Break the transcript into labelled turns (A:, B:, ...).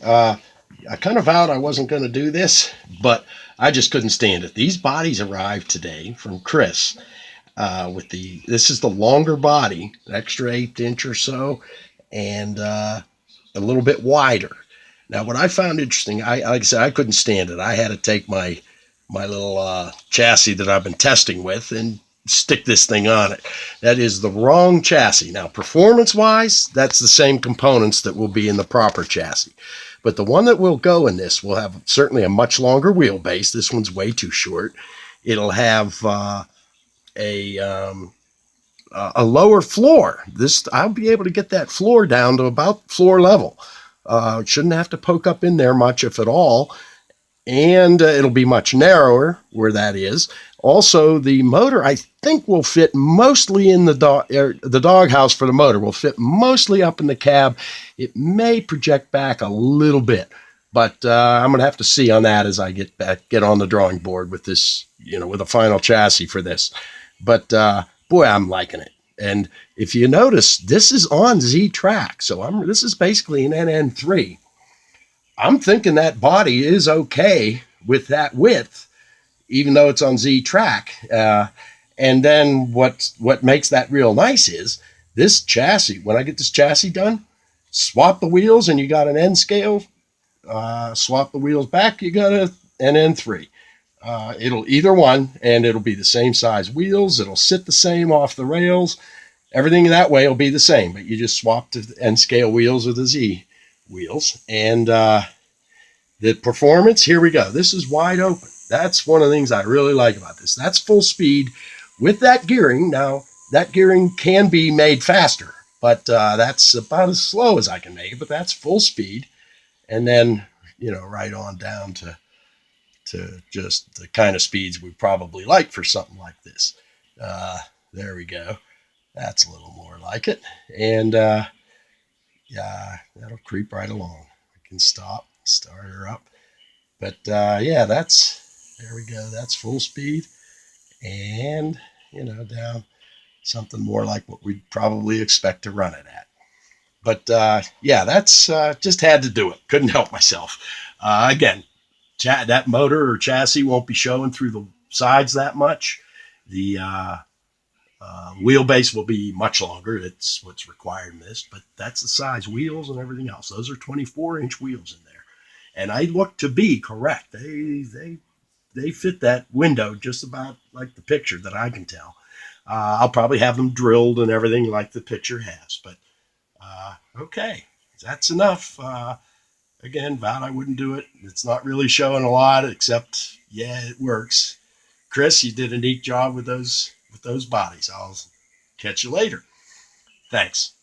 A: Uh, I kind of vowed I wasn't going to do this, but I just couldn't stand it. These bodies arrived today from Chris. This is the longer body, an extra 1/8 inch or so, and a little bit wider. Now, what I found interesting, like I said, I couldn't stand it. I had to take my little chassis that I've been testing with and stick this thing on it. That is the wrong chassis. Now, performance-wise, that's the same components that will be in the proper chassis. But the one that will go in this will have certainly a much longer wheelbase. This one's way too short. It'll have a a lower floor. This I'll be able to get that floor down to about floor level. Shouldn't have to poke up in there much, if at all, and it'll be much narrower where that is. Also, the motor I think will fit mostly in the doghouse for the motor will fit mostly up in the cab. It may project back a little bit, but I'm gonna have to see on that as I get on the drawing board with this, with a final chassis for this. But boy, I'm liking it. And if you notice, this is on Z track, so this is basically an NN3. I'm thinking that body is okay with that width, even though it's on Z track. And then what makes that real nice is this chassis. When I get this chassis done, swap the wheels and you got an N scale. Swap the wheels back, you got an N3. It'll either one, and it'll be the same size wheels. It'll sit the same off the rails. Everything that way will be the same, but you just swap the N scale wheels with the Z wheels. And the performance, here we go. This is wide open. That's one of the things I really like about this. That's full speed with that gearing. Now, that gearing can be made faster, but that's about as slow as I can make it, but that's full speed. And then, right on down to just the kind of speeds we probably like for something like this. There we go. That's a little more like it. And yeah, that'll creep right along. We can start her up. But yeah, there we go. That's full speed. And, down something more like what we'd probably expect to run it at. But yeah, that's just had to do it. Couldn't help myself. Again, that motor or chassis won't be showing through the sides that much. The wheelbase will be much longer. It's what's required in this, but that's the size, wheels and everything else. Those are 24-inch wheels in there, and I look to be correct. They fit that window just about like the picture that I can tell. I'll probably have them drilled and everything like the picture has, but okay, that's enough. Again, vowed I wouldn't do it. It's not really showing a lot, except yeah, it works. Chris, you did a neat job with those bodies. I'll catch you later. Thanks.